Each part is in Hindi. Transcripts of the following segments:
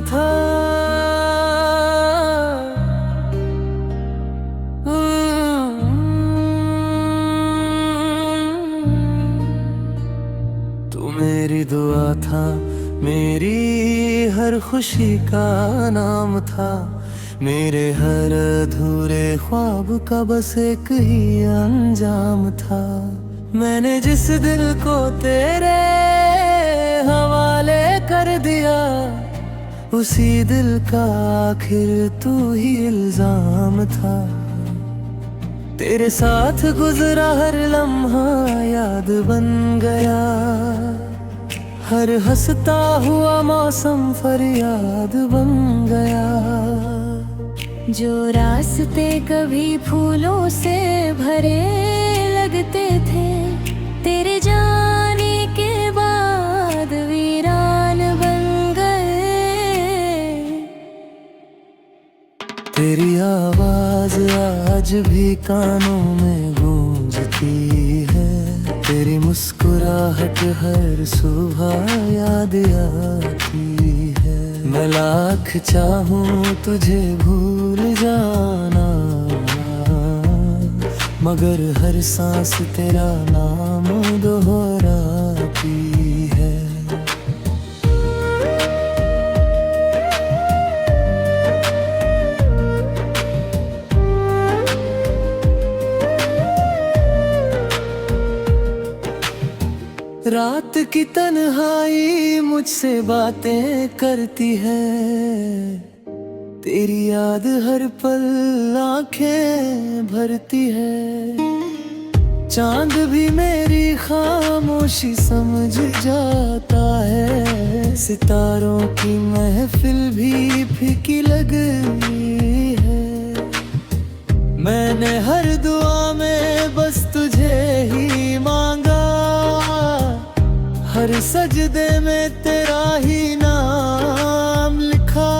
था। तू मेरी दुआ था, मेरी हर खुशी का नाम था, मेरे हर अधूरे ख्वाब का बस एक ही अंजाम था। मैंने जिस दिल को तेरे हवाले कर दिया, उसी दिल का आखिर तू ही इल्जाम था। तेरे साथ गुजरा हर लम्हा याद बन गया, हर हंसता हुआ मौसम फरियाद बन गया। जो रास्ते कभी फूलों से भरे लगते थे, तेरे जाने के बाद वीरान बन गए। तेरी आवाज आज भी कानों में गूंजती है, तेरी मुस्कुराहट हर सुबह याद आती है। मैं लाख चाहूं तुझे भूल जाना, मगर हर सांस तेरा नाम दोहराती है। रात की तन्हाई मुझसे बातें करती है, तेरी याद हर पल आंखें भरती है। चांद भी मेरी खामोशी समझ जाता है, सितारों की महफिल भी फीकी लगती है। मैंने हर दुआ में बस तुझे ही मांगा, हर सजदे में तेरा ही नाम लिखा।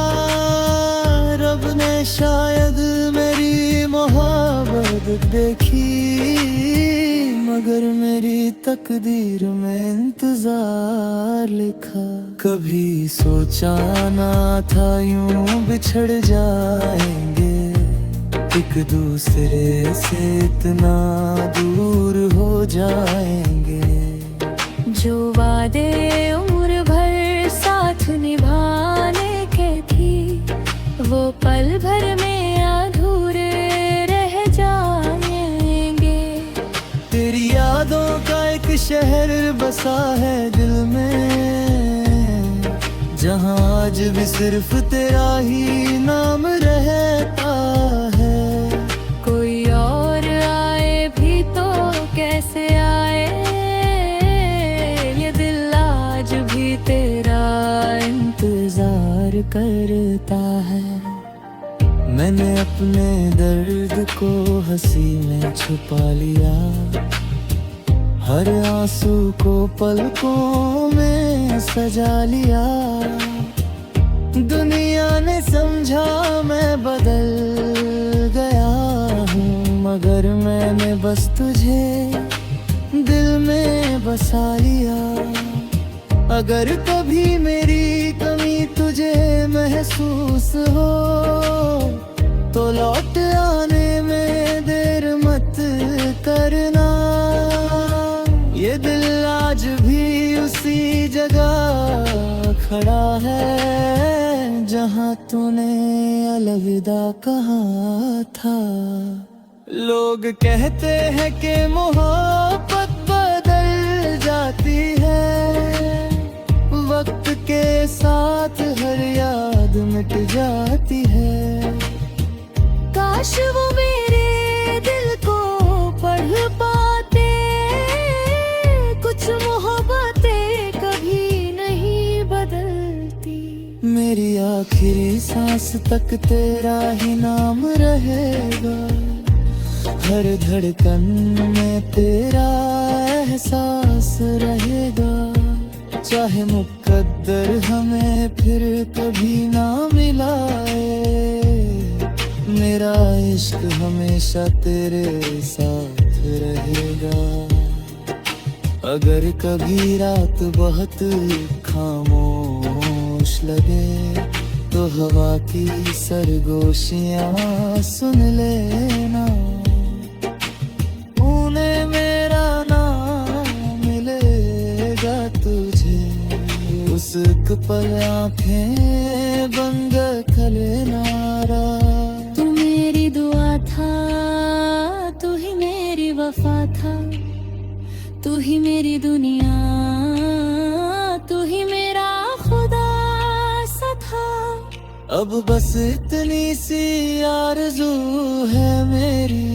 रब ने शायद मेरी मोहब्बत देखी, मगर मेरी तकदीर में इंतजार लिखा। कभी सोचा ना था यूं बिछड़ जाएंगे, एक दूसरे से इतना दूर हो जाएंगे। जो वादे उम्र भर साथ निभाने के थी, वो पल भर में अधूरे रह जाएंगे। तेरी यादों का एक शहर बसा है दिल में, जहाँ आज भी सिर्फ तेरा ही नाम रहता है। कोई और आए भी तो कैसे आए, ये दिल आज भी तेरा इंतजार करता है। मैंने अपने दर्द को हंसी में छुपा लिया, हर आंसू को पलकों में सजा लिया। दुनिया ने समझा मैं बदल गया हूँ, मगर मैंने बस तुझे दिल में बसा लिया। अगर कभी मेरी कमी तुझे महसूस हो, तो लौट आने में देर मत करना। ये दिल आज भी उसी जगह खड़ा है, जहाँ तूने अलविदा कहा था। लोग कहते हैं कि मोहब्बत बदल जाती है, वक्त के साथ हर याद मिट जाती है। काश वो मेरे दिल को पढ़ पाते, कुछ मोहब्बतें कभी नहीं बदलती। मेरी आखिरी सांस तक तेरा ही नाम रहेगा, हर धड़कन में तेरा एहसास रहेगा। चाहे मुकद्दर हमें फिर कभी ना मिलाए, मेरा इश्क हमेशा तेरे साथ रहेगा। अगर कभी रात बहुत खामोश लगे, तो हवा की सरगोशियां सुन लेना, उन्हें मेरा नाम मिलेगा तुझे। उस एक पल आंखें बंद कर लेना। तू मेरी दुआ था, तू ही मेरी वफा था, तू ही मेरी दुनिया, तू ही मेरा खुदा सा था। अब बस इतनी सी आरज़ू है मेरी,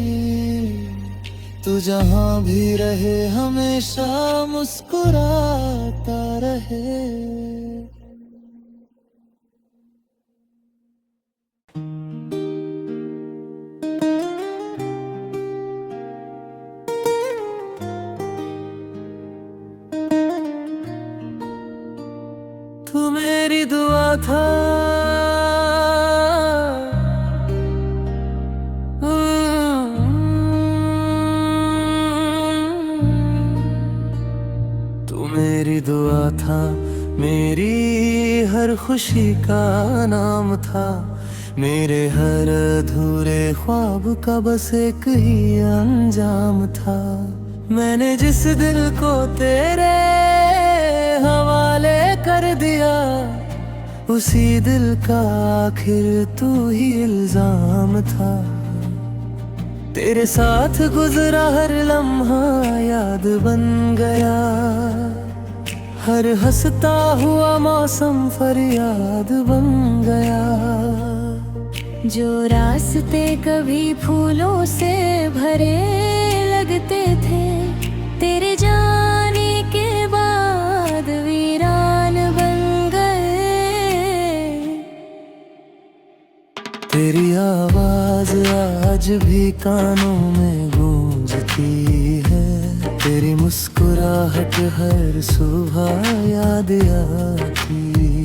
तू जहाँ भी रहे हमेशा मुस्कुराता रहे। तू मेरी दुआ था, तू मेरी दुआ था, मेरी हर खुशी का नाम था, मेरे हर अधूरे ख्वाब का बस एक ही अंजाम था। मैंने जिस दिल को तेरे हवाले कर दिया, उसी दिल का आखिर तू ही इल्जाम था। तेरे साथ गुजरा हर लम्हा याद बन गया, हर हंसता हुआ मौसम फरियाद बन गया। जो रास्ते कभी फूलों से भरे लगते थे, तेरे जाने के बाद वीरान बन गए। तेरी आवाज आज भी कानों में गूंजती है, तेरी मुस्कुराहट हर सुबह याद आती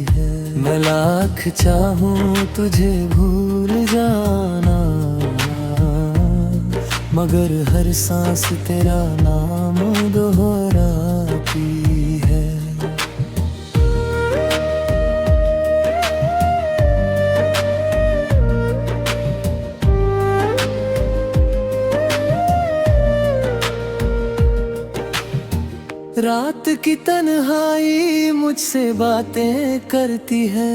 है। मैं लाख चाहूं तुझे भूल जाना, मगर हर सांस तेरा नाम दोहराती है। रात की तन्हाई मुझसे बातें करती है,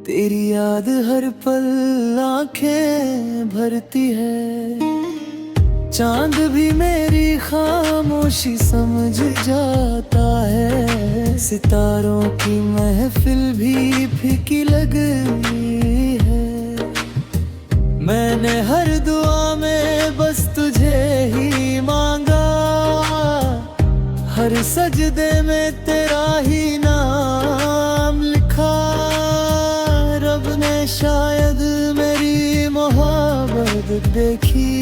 तेरी याद हर पल आंखें भरती है। चांद भी मेरी खामोशी समझ जाता है, सितारों की महफिल भी फीकी लगती है। मैंने हर दुआ में बस तुझे ही मांगा, हर सजदे में तेरा ही नाम लिखा। रब ने शायद मेरी मोहब्बत देखी,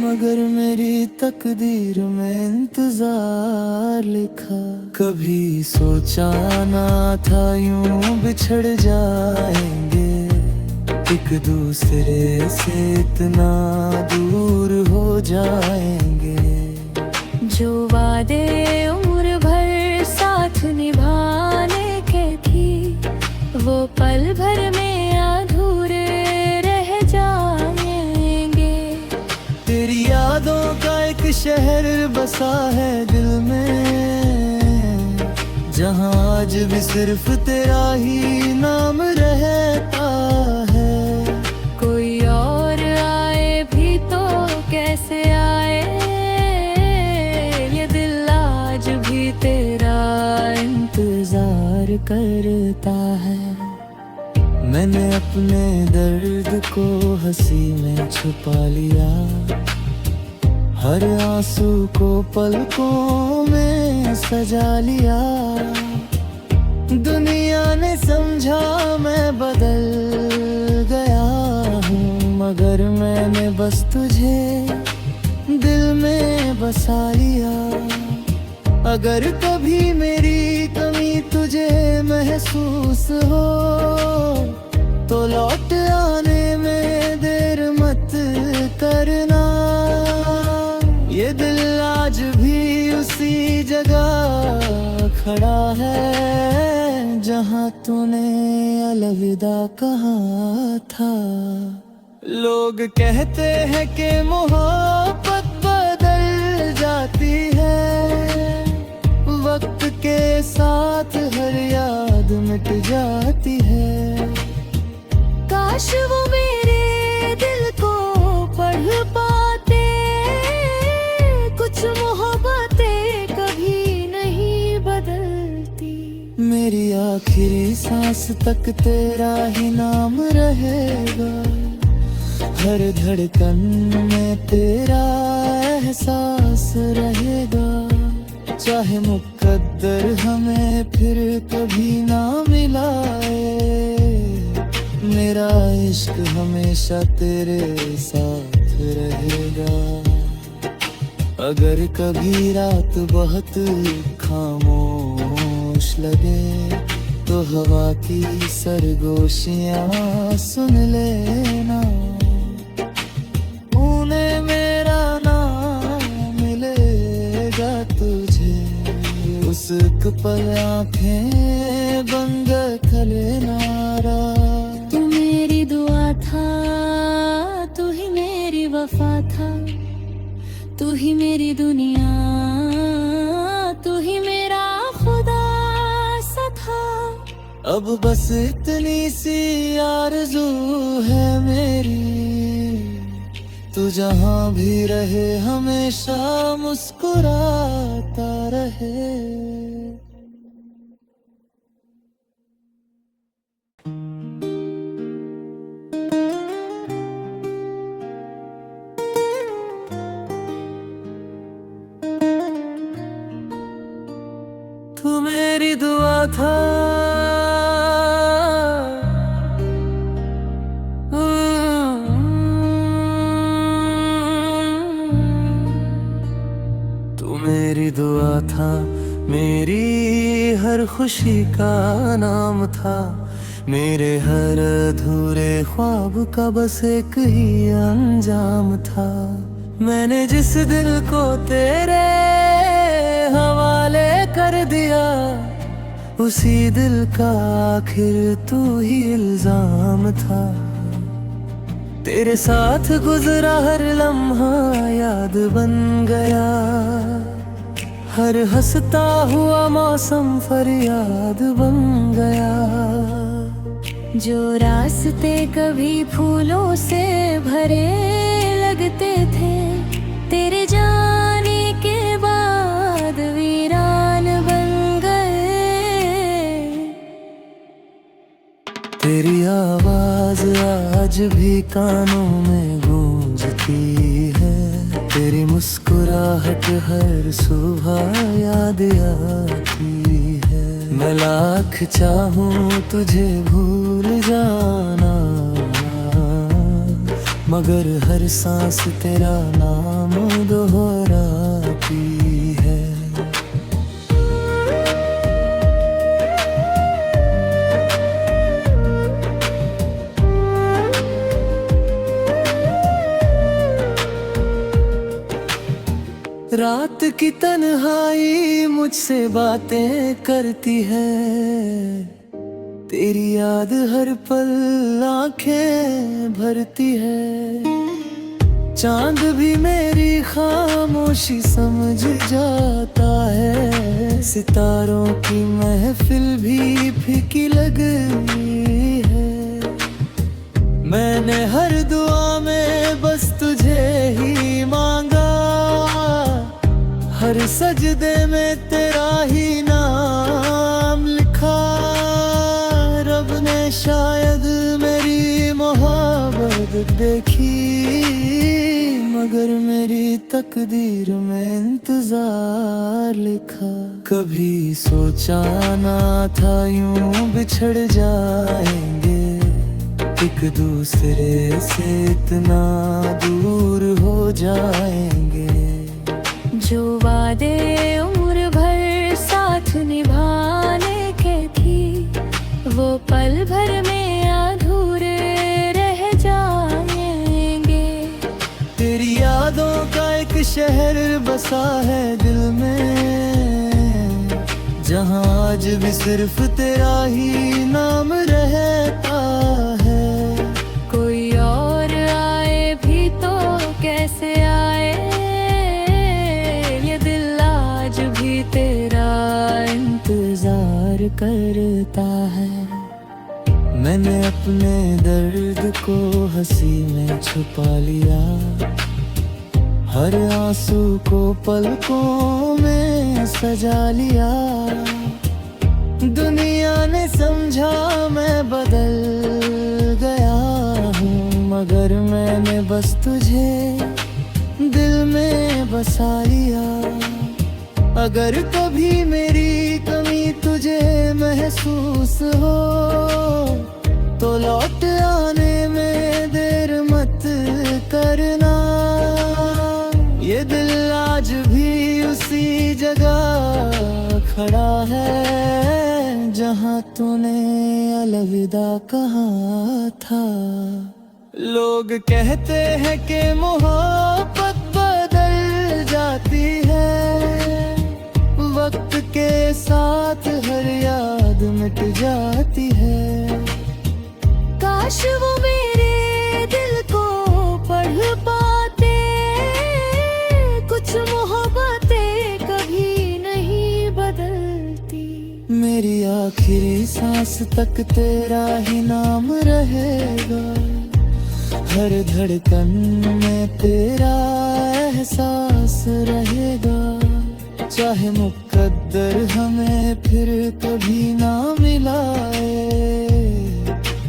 मगर मेरी तकदीर में इंतजार लिखा। कभी सोचा ना था यूं बिछड़ जाएंगे, एक दूसरे से इतना दूर हो जाएंगे। जो वादे उम्र भर साथ निभाने के थी, वो पल भर में अधूरे रह जाएंगे। तेरी यादों का एक शहर बसा है दिल में, जहाँ आज भी सिर्फ तेरा ही नाम रहता है। कोई और आए भी तो कैसे आए, ये दिल आज भी तेरा इंतजार करता है। मैंने अपने दर्द को हंसी में छुपा लिया, हर आंसू को पलकों में सजा लिया। दुनिया ने समझा मैं बदल गया हूँ, मगर मैंने बस तुझे दिल में बसा लिया। अगर कभी मेरी कमी तुझे महसूस हो, तो लौट आने में देर मत करना। ये दिल आज भी उसी जगह खड़ा है जहां तूने अलविदा कहा था। लोग कहते हैं कि मोहब्बत बदल जाती है, वक्त के साथ हर याद मिट जाती है। काश वो मेरे दिल को पढ़ पाते, कुछ मोहब्बतें कभी नहीं बदलती। मेरी आखिरी सांस तक तेरा ही नाम रहेगा, हर धड़कन में तेरा एहसास रहेगा। चाहे मुकद्दर हमें फिर कभी ना मिलाए, मेरा इश्क हमेशा तेरे साथ रहेगा। अगर कभी रात बहुत खामोश लगे तो हवा की सरगोशियां सुन लेना। उन्हें मेरा नाम मिलेगा तुझे, उस पल आंखें बंद कर लेना। तू मेरी दुआ था, तू ही मेरी वफा था, तू ही मेरी दुनिया, तू ही मेरा खुदा सा था। अब बस इतनी सी आरज़ू है मेरी, तू जहां भी रहे हमेशा मुस्कुराता रहे। तू मेरी दुआ था, तू मेरी दुआ था, मेरी हर खुशी का नाम था। मेरे हर अधूरे ख्वाब का बस एक ही अंजाम था। मैंने जिस दिल को तेरे हवाले कर दिया, उसी दिल का आखिर तू ही इल्जाम था। तेरे साथ गुजरा हर लम्हा याद बन गया, हर हंसता हुआ मौसम फरियाद बन गया। जो रास्ते कभी फूलों से भरे लगते थे, तेरे जाने के बाद वीरान बन गए। तेरी आवाज आज भी कानों में गूंजती है, तेरी मुस्कुराहट हर सुबह याद आती है। मैं लाख चाहूं तुझे भूल जाना, मगर हर सांस तेरा नाम दोहराती है। रात की तन्हाई मुझसे बातें करती है, तेरी याद हर पल आंखें भरती है। चांद भी मेरी खामोशी समझ जाता है, सितारों की महफिल भी फीकी लगती है। मैंने हर दुआ में बस तुझे ही मांगा, हर सजदे में तेरा ही नाम लिखा। रब ने शायद मेरी मोहब्बत देखी, मगर मेरी तकदीर में इंतजार लिखा। कभी सोचा ना था यूं बिछड़ जाएंगे, एक दूसरे से इतना दूर हो जाएंगे। जो वादे उम्र भर साथ निभाने के थी, वो पल भर में अधूरे रह जाएंगे। तेरी यादों का एक शहर बसा है दिल में, जहाँ आज भी सिर्फ तेरा ही नाम रहता है। कोई और आए भी तो कैसे आए, ये दिल आज भी तेरा इंतजार करता है। मैंने अपने दर्द को हंसी में छुपा लिया, हर आंसू को पलकों में सजा लिया। दुनिया ने समझा मैं बदल गया हूँ, मगर मैंने बस तुझे दिल में बसा लिया। अगर कभी मेरी कमी तुझे महसूस हो तो लौट आने में देर मत करना। ये दिल आज भी उसी जगह खड़ा है जहाँ तूने अलविदा कहा था। लोग कहते हैं कि मोहब्बत बदल जाती है, वक्त के साथ हर याद मिट जाती है। काश वो मेरे दिल को पढ़ पाते, कुछ मोहब्बतें कभी नहीं बदलती। मेरी आखिरी सांस तक तेरा ही नाम रहेगा, हर धड़कन में तेरा एहसास रहेगा। चाहे मुकद्दर हमें फिर कभी ना मिलाए,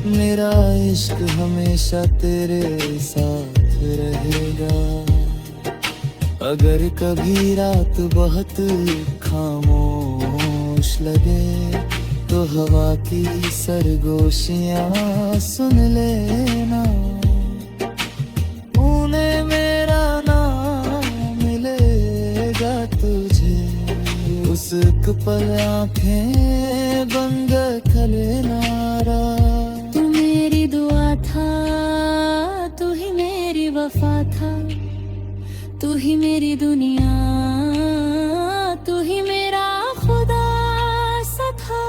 मेरा इश्क हमेशा तेरे साथ रहेगा। अगर कभी रात बहुत खामोश लगे तो हवा की सरगोशियां सुन लेना। उन्हें मेरा नाम मिलेगा तुझे, उस पल आंखें बंद कर लेना। तू मेरी दुआ था, तू ही मेरी वफा था, तू ही मेरी दुनिया, तू ही मेरा खुदा सा था।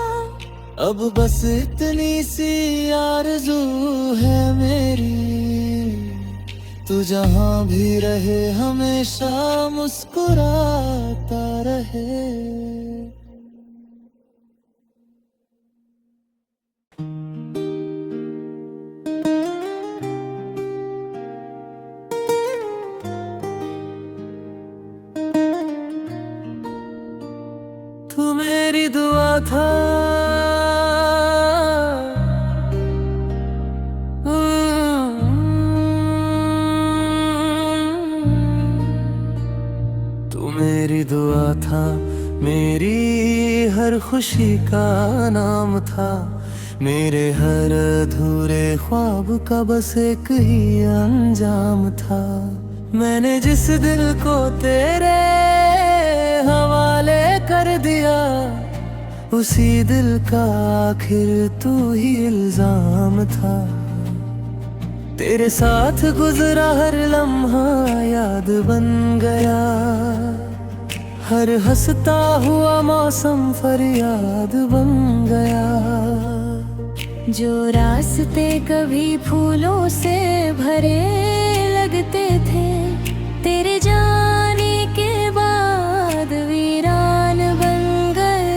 अब बस इतनी सी आरज़ू है मेरी, तू जहाँ भी रहे हमेशा मुस्कुराता रहे। तू मेरी दुआ था, तू मेरी दुआ था, मेरी हर खुशी का नाम था। मेरे हर अधूरे ख्वाब का बस एक ही अंजाम था। मैंने जिस दिल को तेरे हवाले कर दिया, उसी दिल का आखिर तू ही इल्जाम था। तेरे साथ गुजरा हर लम्हा याद बन गया, हर हंसता हुआ मौसम फरियाद बन गया। जो रास्ते कभी फूलों से भरे लगते थे, तेरे जाने के बाद वीरान बन गए।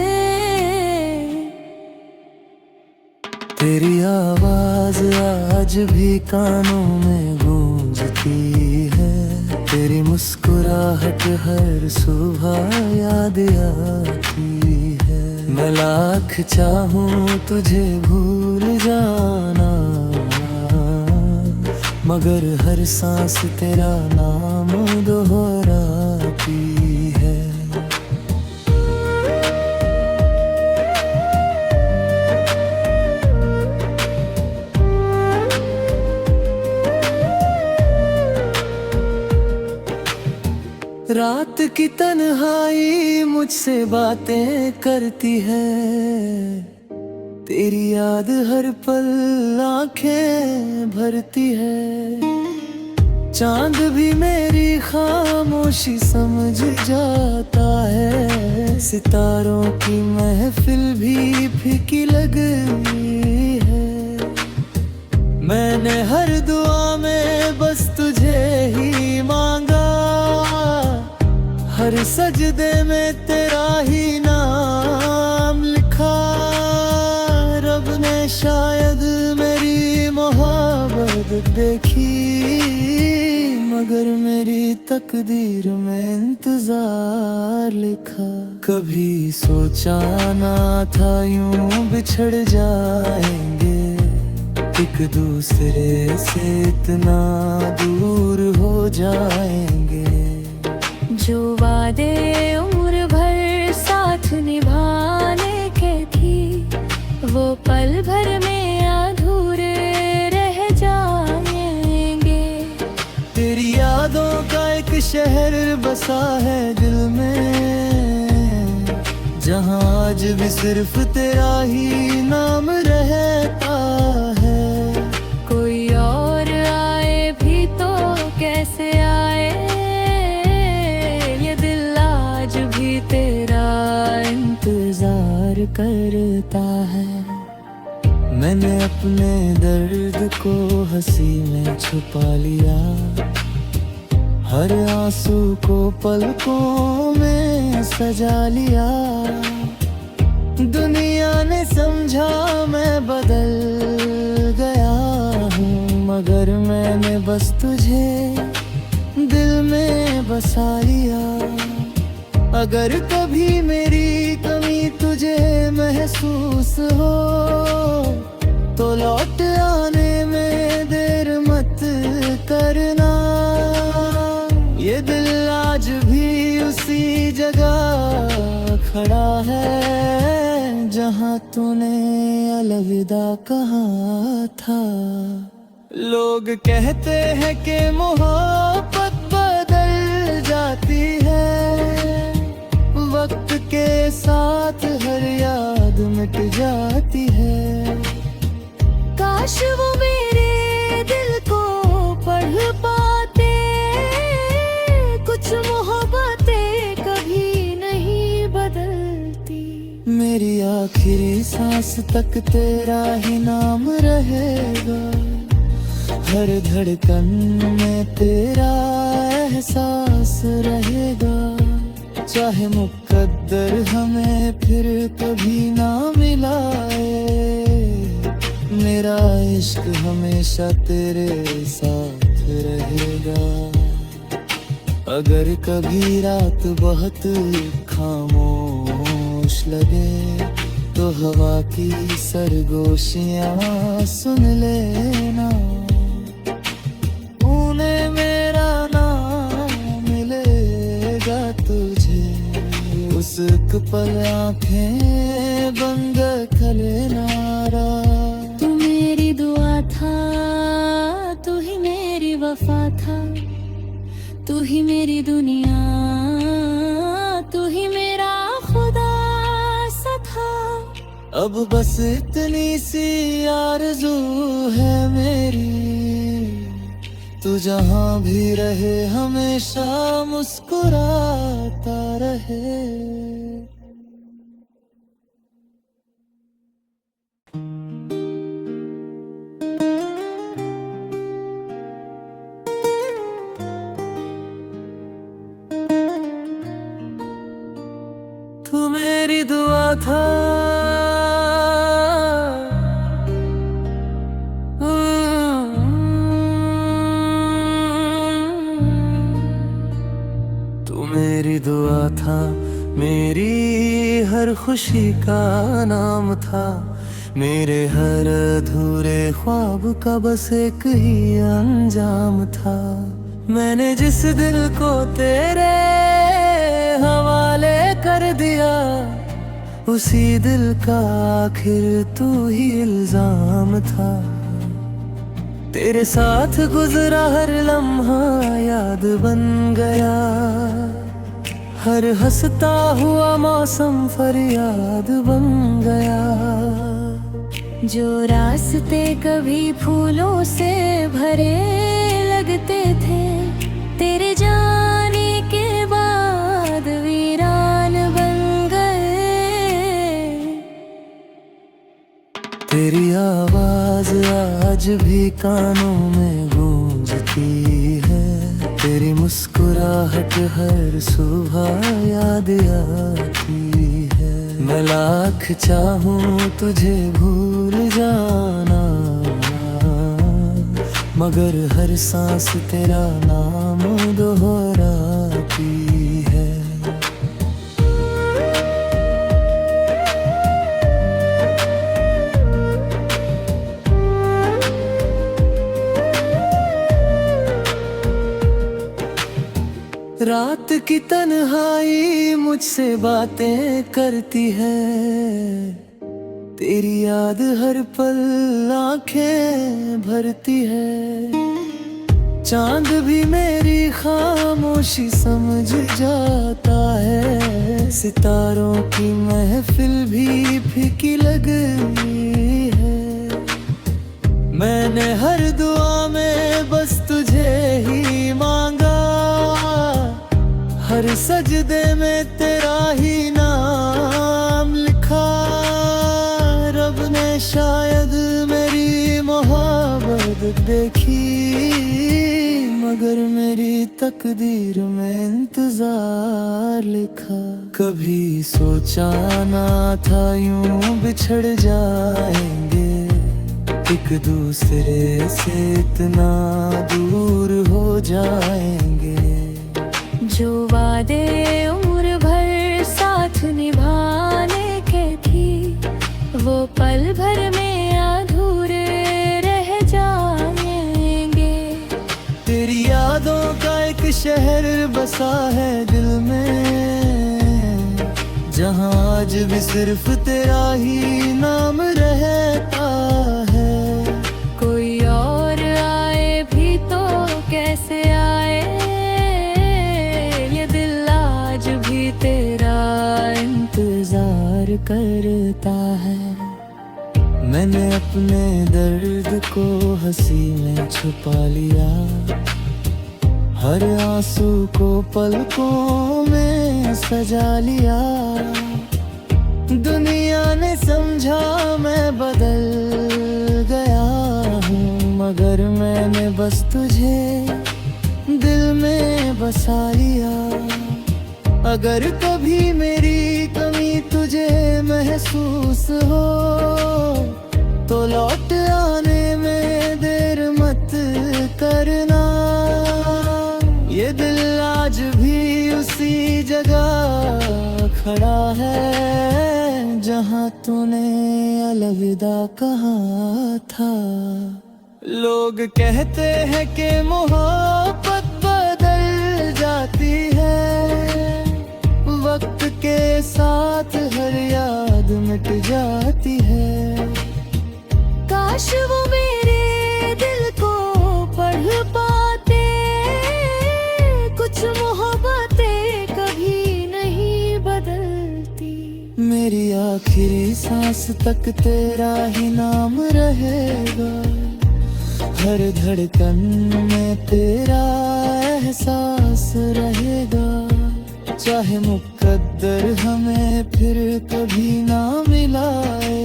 तेरी आवाज आज भी कानों में गूंजती है, तेरी मुस्कुराहट हर सुबह याद आती है। मैं लाख चाहूं तुझे भूल जाना, मगर हर सांस तेरा नाम दोहराती है। रात की तन्हाई मुझसे बातें करती है, तेरी याद हर पल आंखें भरती है। चांद भी मेरी खामोशी समझ जाता है, सितारों की महफिल भी फीकी लगती है। मैंने हर दुआ में बस तुझे ही मांगा, हर सजदे में तेरा ही नाम लिखा। रब ने शायद मेरी मोहब्बत देखी, मगर मेरी तकदीर में इंतजार लिखा। कभी सोचा ना था यूं बिछड़ जाएंगे, एक दूसरे से इतना दूर हो जाएंगे। जो वादे उम्र भर साथ निभाने के थी, वो पल भर में अधूरे रह जाएंगे। तेरी यादों का एक शहर बसा है दिल में, जहाँ आज भी सिर्फ तेरा ही नाम रहता है। कोई और आए भी तो कैसे आए, ये दिल आज भी तेरा इंतजार करता है। मैंने अपने दर्द को हंसी में छुपा लिया, हर आंसू को पलकों में सजा लिया। दुनिया ने समझा मैं बदल गया हूँ, मगर मैंने बस तुझे दिल में बसा लिया। अगर कभी मेरी कमी तुझे महसूस हो, तो लौट आने में देर मत करना। ये दिल आज भी उसी जगह खड़ा है, जहाँ तूने अलविदा कहा था। लोग कहते हैं कि मोहब्बत बदल जाती है, वक्त के साथ हर याद मिट जाती है। काश वो मेरे दिल को पढ़ पाते, कुछ मोहब्बतें कभी नहीं बदलती। मेरी आखिरी सांस तक तेरा ही नाम रहेगा, हर धड़कन में तेरा एहसास रहेगा। चाहे मुकद्दर हमें फिर कभी ना मिलाए, मेरा इश्क हमेशा तेरे साथ रहेगा। अगर कभी रात बहुत खामोश लगे, तो हवा की सरगोशियां सुन लेना। उन्हें मेरा नाम मिलेगा तुझे, उस एक पल आंखें बंद कर लेना। तू मेरी दुआ था, तू ही मेरी वफा था, तू ही मेरी दुनिया, तू ही मेरा खुदा सा था। अब बस इतनी सी आरज़ू है मेरी, तू जहाँ भी रहे हमेशा मुस्कुराता रहे। तू मेरी दुआ था, तू मेरी दुआ था, मेरी हर खुशी का नाम था। मेरे हर अधूरे ख्वाब का बस एक ही अंजाम था। मैंने जिस दिल को तेरे हवाले कर दिया, उसी दिल का आखिर तू ही इल्जाम था। तेरे साथ गुजरा हर लम्हा याद बन गया, हर हंसता हुआ मौसम फरियाद बन गया। जो रास्ते कभी फूलों से भरे लगते थे, आज भी कानों में गूंजती है। तेरी मुस्कुराहट हर सुबह याद आती है। मैं लाख चाहूं तुझे भूल जाना, मगर हर सांस तेरा नाम दोहराती है। रात की तन्हाई मुझसे बातें करती है। तेरी याद हर पल आंखें भरती है। चांद भी मेरी खामोशी समझ जाता है। सितारों की महफिल भी फीकी लगती है। मैंने हर दुआ में बस तुझे ही मांगा, हर सजदे में तेरा ही नाम लिखा। रब ने शायद मेरी मोहब्बत देखी, मगर मेरी तकदीर में इंतजार लिखा। कभी सोचा ना था यूं बिछड़ जाएंगे, एक दूसरे से इतना दूर हो जाएंगे। जो वादे उम्र भर साथ निभाने के थी, वो पल भर में अधूरे रह जाएंगे। तेरी यादों का एक शहर बसा है दिल में, जहाँ आज भी सिर्फ तेरा ही नाम रहता है। कोई और आए भी तो कैसे आए, ये दिल आज भी तेरा इंतजार करता है। मैंने अपने दर्द को हंसी में छुपा लिया, हर आंसू को पलकों में सजा लिया। दुनिया ने समझा मैं बदल गया हूँ, मगर मैंने बस तुझे दिल में बसा लिया। अगर कभी मेरी कमी तुझे महसूस हो, तो लौट आने में देर मत करना। ये दिल आज भी उसी जगह खड़ा है, जहाँ तूने अलविदा कहा था। लोग कहते हैं कि मोहब्बत बदल जाती है, वक्त के साथ हर याद मिट जाती है। काश वो मेरे दिल को पढ़ पाते, कुछ मोहब्बतें कभी नहीं बदलती। मेरी आखिरी सांस तक तेरा ही नाम रहेगा, हर धड़कन में तेरा एहसास रहेगा। चाहे मुकद्दर हमें फिर कभी ना मिलाए,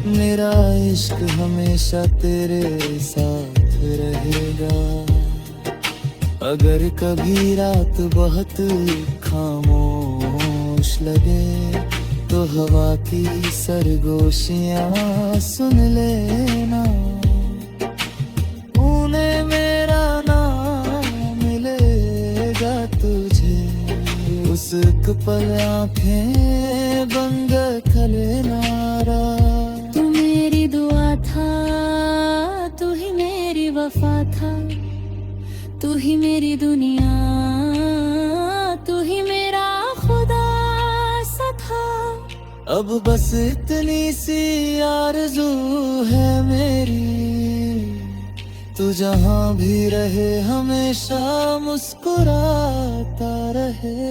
मेरा इश्क हमेशा तेरे साथ रहेगा। अगर कभी रात बहुत खामोश लगे, तो हवा की सरगोशियां सुन लेना। उन्हें मेरा नाम मिलेगा तुझे, उस पल आंखें बंद कर लेना। तू मेरी दुआ था, तू ही मेरी वफा था, तू ही मेरी दुनिया, तू ही मेरा खुदा सा था। अब बस इतनी सी आरज़ू है मेरी, तू जहाँ भी रहे हमेशा मुस्कुराता रहे।